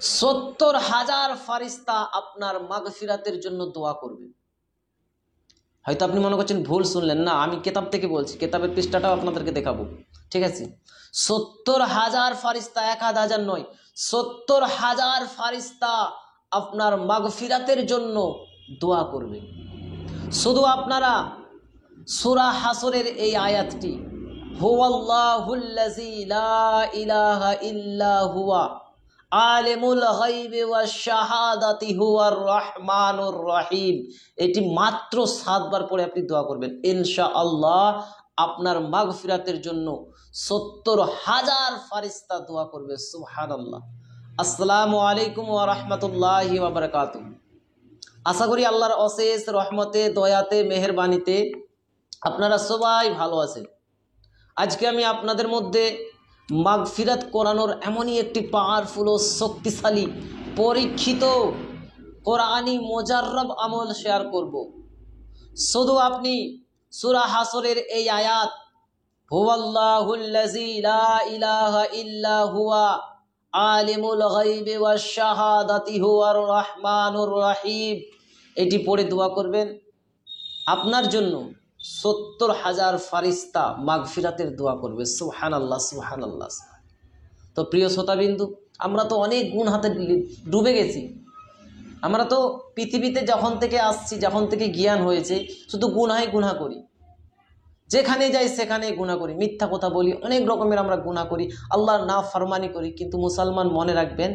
70,000 ফারিস্তা আপনার মাগফিরাতের জন্য দোয়া করবে। হয়তো আপনি মনে করছেন ভুল শুনলেন, না আমি কিতাব থেকে বলছি, কিতাবের পৃষ্ঠাটাও আপনাদেরকে দেখাবো, ঠিক আছে। 70,000 ফারিস্তা, 1,000 নয়, 70,000 ফারিস্তা আপনার মাগফিরাতের জন্য দোয়া করবে। শুধু আপনারা সূরা হাসরের এই আয়াতটি, হুয়াল্লাহুল্লাযী লা ইলাহা ইল্লা হুয়া আলিমুল গায়বি ওয়াশ শাহাদাতি হুয়ার রহমানুর রহিম, এটি মাত্র 7 বার পড়ে আপনি দোয়া করবেন, ইনশাআল্লাহ আপনার মাগফিরাতের জন্য 70,000 ফারিস্তা দোয়া করবে। সুবহানাল্লাহ। আসসালামু আলাইকুম ওয়া রাহমাতুল্লাহি ওয়া বারাকাতুহু। আশা করি আল্লাহর অশেষ রহমতে, দয়াতে, মেহেরবানিতে আপনারা সবাই ভালো আছেন। আজকে আমি আপনাদের মধ্যে মাগফিরাত করানোর এমনই একটি পাওয়ারফুল ও শক্তিশালী পরীক্ষিত কোরআনী মুজাররব আমল শেয়ার করব। শুধু আপনি সূরা হাসরের এই আয়াত, হুয়াল্লাহুল্লাযী লা ইলাহা ইল্লা হুয়া আলিমুল গায়বি ওয়াশ শাহাদাতি হুয়ার রহমানুর রহিম, এটি পড়ে দোয়া করবেন। আপনার জন্য 70,000 ফারিস্তা মাগফিরাতের দোয়া করবে। সুবহানাল্লাহ, সুবহানাল্লাহ। তো প্রিয় শ্রোতাবিন্দু, আমরা তো অনেক গুণ হাতে ডুবে গেছি। আমরা তো পৃথিবীতে যখন থেকে আসছি, যখন থেকে জ্ঞান হয়েছে, শুধু গুনাহে গুনাহ করি, যেখানে যাই সেখানে গুনাহ করি, মিথ্যা কথা বলি, অনেক রকমের আমরা গুনাহ করি, আল্লাহর নাফরমানি করি। কিন্তু মুসলমান মনে রাখবেন,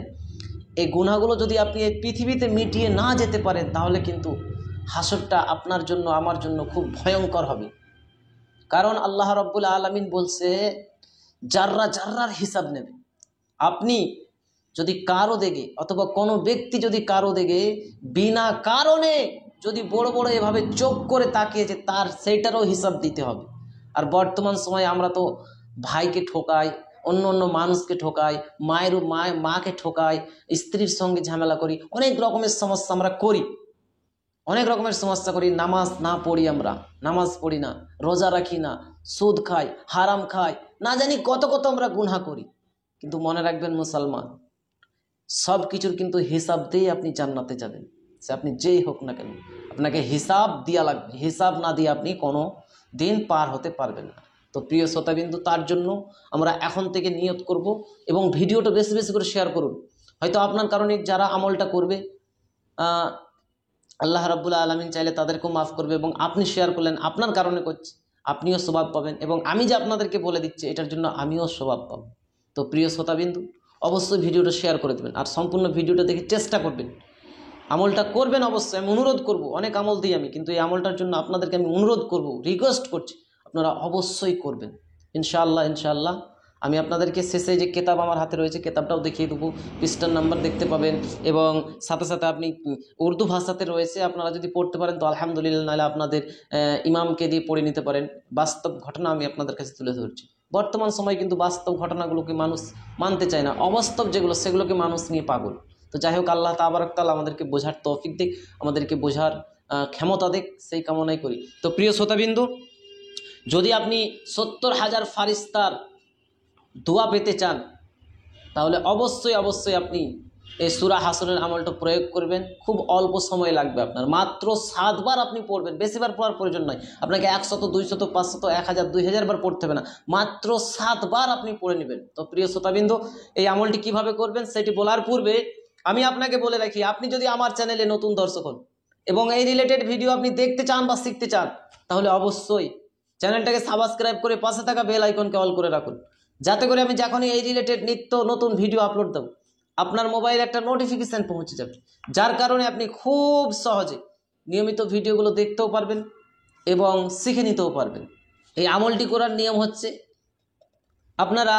এই গুনাহগুলো যদি আপনি এই পৃথিবীতে মিটিয়ে না যেতে পারেন, তাহলে কিন্তু হাসরটা আপনার জন্য, আমার জন্য খুব ভয়ঙ্কর হবে। কারণ আল্লাহ রাব্বুল আলামিন বলছে, জাররা জাররার হিসাব নেবে। আপনি যদি কারো দেখে, অথবা কোনো ব্যক্তি যদি কারো দেখে বিনা কারণে যদি বড় বড় এভাবে চোখ করে তাকিয়েছে, তার সেইটারও হিসাব দিতে হবে। আর বর্তমান সময়ে আমরা তো ভাইকে ঠকাই, অন্য অন্য মানুষকে ঠকাই, মাকে ঠকাই, স্ত্রীর সঙ্গে ঝামেলা করি, অনেক রকমের সমস্যা আমরা করি, অনেক রকমের সমস্যা করি। নামাজ না পড়ি, আমরা নামাজ পড়ি না, রোজা রাখি না, সুদ খাই, হারাম খাই, না জানি কত কত আমরা গুনাহ করি। কিন্তু মনে রাখবেন মুসলমান, সব কিছুর কিন্তু হিসাব দিয়ে আপনি জান্নাতে যাবেন। সে আপনি যেই হোক না কেন, আপনাকে হিসাব দেওয়া লাগবে। হিসাব না দিয়ে আপনি কোনো দিন পার হতে পারবেন না। তো প্রিয় শ্রোতাবিন্দু, তার জন্য আমরা এখন থেকে নিয়ত করব, এবং ভিডিওটা বেশি বেশি করে শেয়ার করুন। হয়তো আপনার কারণে যারা আমলটা করবে, আল্লাহ রাব্বুল আলামিন চাইলে তাদেরকেও মাফ করবে, এবং আপনি শেয়ার করলেন, আপনার কারণে করছি, আপনিও সওয়াব পাবেন, এবং আমি যে আপনাদেরকে বলে দিচ্ছি এটার জন্য আমিও সওয়াব পাবো। তো প্রিয় শ্রোতাবিন্দু, অবশ্যই ভিডিওটা শেয়ার করে দেবেন, আর সম্পূর্ণ ভিডিওটা দেখে চেষ্টা করবেন, আমলটা করবেন। অবশ্যই আমি অনুরোধ করব, অনেক আমল দিই আমি, কিন্তু এই আমলটার জন্য আপনাদেরকে আমি অনুরোধ করব, রিকোয়েস্ট করছি, আপনারা অবশ্যই করবেন। ইনশাআল্লাহ, ইনশাআল্লাহ। আমি আপনাদেরকে শেষে যে কিতাব আমার হাতে রয়েছে, কিতাবটাও দেখিয়ে দেবো, পৃষ্ঠার নাম্বার দেখতে পাবেন, এবং সাথে সাথে আপনি উর্দু ভাষাতে রয়েছে, আপনারা যদি পড়তে পারেন তো আলহামদুলিল্লাহ, নাহলে আপনাদের ইমামকে দিয়ে পড়ে নিতে পারেন। বাস্তব ঘটনা আমি আপনাদের কাছে তুলে ধরছি। বর্তমান সময় কিন্তু বাস্তব ঘটনাগুলোকে মানুষ মানতে চায় না, অবাস্তব যেগুলো সেগুলোকে মানুষ নিয়ে পাগল। তো যাই হোক, আল্লাহ তাবারক তাআলা আমাদেরকে বোঝার তৌফিক দিক, আমাদেরকে বোঝার ক্ষমতা দিক, সেই কামনাই করি। তো প্রিয় শ্রোতাবিন্দু, যদি আপনি 70,000 ফারিস্তার দোয়া পেতে চান, তাহলে অবশ্যই অবশ্যই আপনি এই সূরা হাসরের আমলটা প্রয়োগ করবেন। খুব অল্প সময় লাগবে আপনার, মাত্র 7 বার আপনি পড়বেন, বেশিবার পড়ার প্রয়োজন নয়। আপনাকে 100, 200, 500, 1000, 2000 বার পড়তে হবে না, মাত্র 7 বার আপনি পড়ে নেবেন। তো প্রিয় শ্রোতাবিন্দু, এই আমলটি কিভাবে করবেন সেটি বলার পূর্বে আমি আপনাকে বলে রাখি, আপনি যদি আমার চ্যানেলে নতুন দর্শক হন এবং এই রিলেটেড ভিডিও আপনি দেখতে চান বা শিখতে চান, তাহলে অবশ্যই চ্যানেলটাকে সাবস্ক্রাইব করে পাশে থাকা বেল আইকনকে অল করে রাখুন, যাতে করে আমি যখনই এই রিলেটেড নিত্য নতুন ভিডিও আপলোড দেব, আপনার মোবাইলে একটা নোটিফিকেশান পৌঁছে যাবে, যার কারণে আপনি খুব সহজে নিয়মিত ভিডিওগুলো দেখতেও পারবেন এবং শিখে নিতেও পারবেন। এই আমলটি করার নিয়ম হচ্ছে, আপনারা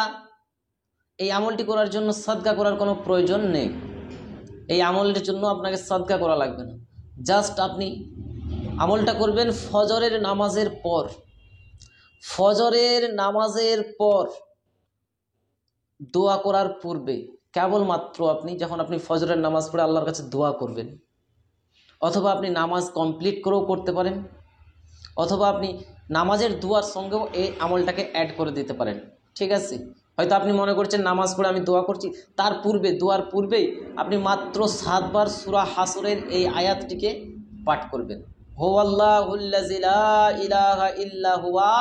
এই আমলটি করার জন্য সাদকা করার কোনো প্রয়োজন নেই। এই আমলটির জন্য আপনাকে সাদকা করা লাগবে না। জাস্ট আপনি আমলটা করবেন ফজরের নামাজের পর। ফজরের নামাজের পর দোয়া করার পূর্বে কেবলমাত্র আপনি যখন আপনি ফজরের নামাজ পড়ে আল্লাহর কাছে দোয়া করবেন, অথবা আপনি নামাজ কমপ্লিট করেও করতে পারেন, অথবা আপনি নামাজের দোয়ার সঙ্গেও এই আমলটাকে অ্যাড করে দিতে পারেন, ঠিক আছে। হয়তো আপনি মনে করছেন নামাজ পড়ে আমি দোয়া করছি, তার পূর্বে দোয়ার পূর্বেই আপনি মাত্র 7 বার সূরা হাসরের এই আয়াতটিকে পাঠ করবেন। হুয়াল্লাহুল্লাযী লা ইলাহা ইল্লা হুয়া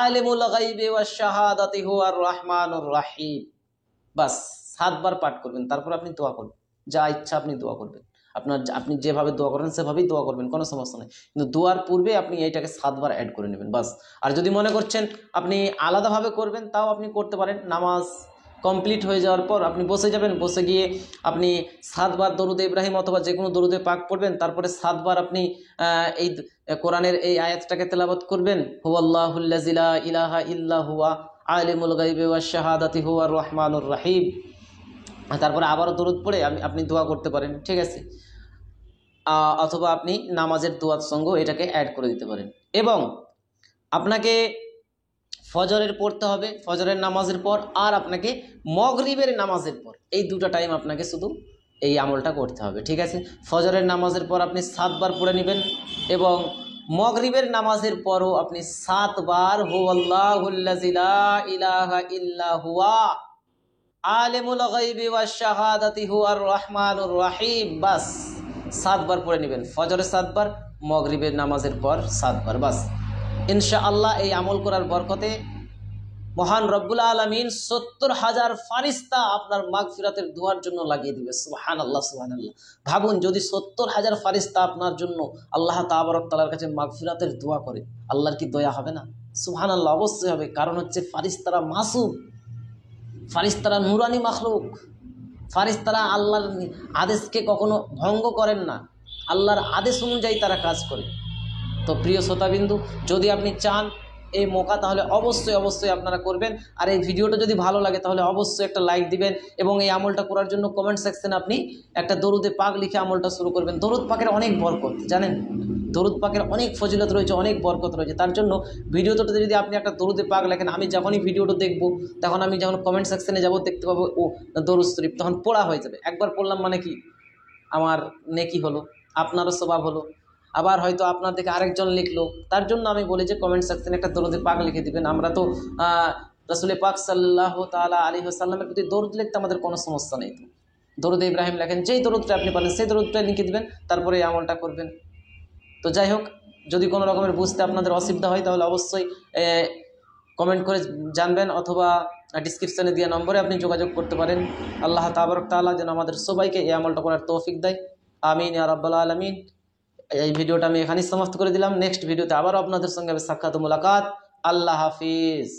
আলিমুল গায়বি ওয়াশ শাহাদাতি হুয়ার রহমানুর রহিম। বাস 7 বার পাঠ করবেন, তারপর আপনি দোয়া করবেন, যা ইচ্ছা আপনি দোয়া করবেন। আপনি যেভাবে দোয়া করেন সেভাবেই দোয়া করবেন, কোনো সমস্যা নেই। কিন্তু দোয়ার পূর্বে আপনি এইটাকে 7 বার অ্যাড করে নেবেন বাস। আর যদি মনে করছেন আপনি আলাদাভাবে করবেন, তাও আপনি করতে পারেন। নামাজ কমপ্লিট হয়ে যাওয়ার পর আপনি বসে যাবেন, বসে গিয়ে আপনি 7 বার দরুদে ইব্রাহিম অথবা যে কোনো দরুদে পাক পড়বেন, তারপরে 7 বার আপনি এই কোরআনের এই আয়াতটাকে তেলাওয়াত করবেন, হুয়াল্লাহুল্লাযী লা ইলাহা ইল্লা হুয়া আলিমুল গায়বি ওয়াশ শাহাদাতি হুয়ার রহমানুর রহিম। তারপরে আবারও দরুদ পড়ে আপনি দোয়া করতে পারেন, ঠিক আছে। অথবা আপনি নামাজের দোয়ার সঙ্গে এটাকে অ্যাড করে দিতে পারেন। এবং আপনাকে ফজরের পড়তে হবে, ফজরের নামাজের পর, আর আপনাকে মগরিবের নামাজের পর, এই দুটো টাইম আপনাকে শুধু এই আমলটা করতে হবে, ঠিক আছে। ফজরের নামাজের পর আপনি 7 বার পড়ে নেবেন এবং মগরিবের নামাজের পরও আপনি 7 বার হুয়াল্লাহুল্লাযী লা ইলাহা ইল্লা হুয়া আলিমুল গায়বি ওয়াশ শাহাদাতি হুয়ার রহমানুর রহিম, বাস 7 বার পড়ে নেবেন। ফজরে 7 বার, মগরিবের নামাজের পর 7 বার, বাস। ইনশাআল্লাহ এই আমল করার বরকতে মহান রব্বুল আলামিন 70,000 ফারিস্তা আপনার মাগফিরাতের দোয়ার জন্য লাগিয়ে দিবে। সুবহানাল্লাহ, সুবহানাল্লাহ। ভাবুন, যদি 70,000 ফারিস্তা আপনার জন্য আল্লাহ তাবারক তাআলার কাছে মাগফিরাতের দোয়া করে, আল্লাহর কি দয়া হবে না? সুবহানাল্লাহ, অবশ্যই হবে। কারণ হচ্ছে ফারিস্তারা মাসুম, ফারিস্তারা নূরানি মাখলুক, ফারিস্তারা আল্লাহর আদেশকে কখনো ভঙ্গ করেন না, আল্লাহর আদেশ অনুযায়ী তারা কাজ করে। তো প্রিয় শ্রোতাবিন্দু, যদি আপনি চান এই মৌকা, তাহলে অবশ্যই অবশ্যই আপনারা করবেন। আর এই ভিডিওটা যদি ভালো লাগে তাহলে অবশ্যই একটা লাইক দিবেন এবং এই আমলটা করার জন্য কমেন্ট সেকশনে আপনি একটা দরুদে পাক লিখে আমলটা শুরু করবেন। দরুদ পাকের অনেক বরকত, জানেন, দরুদ পাকের অনেক ফজিলত রয়েছে, অনেক বরকত রয়েছে। তার জন্য ভিডিওটাতে যদি আপনি একটা দরুদে পাক লেখেন, আমি যখনই ভিডিওটা দেখব, তখন আমি যখন কমেন্ট সেকশনে যাব দেখতে পাবো ও দরুদ শরীফ, তখন পড়া হয়ে যাবে। একবার পড়লাম মানে কি, আমার নেকি হলো, আপনারও স্বভাব হলো। আবার হয়তো আপনার দেখে আরেকজন লিখলো, তার জন্য আমি বলি যে কমেন্ট সেকশনে একটা দরুদে পাক লিখে দিবেন। আমরা তো রাসূল পাক সাল্লাল্লাহু তাআলা আলাইহি ওয়াসাল্লামের প্রতি দরুদ লিখতে আমাদের কোনো সমস্যা নেই। তো দরুদে ইব্রাহিম লেখেন, যেই দরুদটা আপনি পারেন সেই দরুদটা লিখে দিবেন, তারপরে এই আমলটা করবেন। তো যাই হোক, যদি কোনো রকমের বুঝতে আপনাদের অসুবিধা হয় তাহলে অবশ্যই কমেন্ট করে জানবেন, অথবা ডিসক্রিপশানে দেওয়া নম্বরে আপনি যোগাযোগ করতে পারেন। আল্লাহ তাবারক তাআলা যেন আমাদের সবাইকে এই আমলটা করার তৌফিক দেয়। আমিন ইয়া রাব্বাল আলামিন। এই ভিডিওটা আমি এখানেই সমাপ্ত করে দিলাম। নেক্সট ভিডিওতে আবারও আপনাদের সঙ্গে সাক্ষাৎ মুলাকাত। আল্লাহ হাফিজ।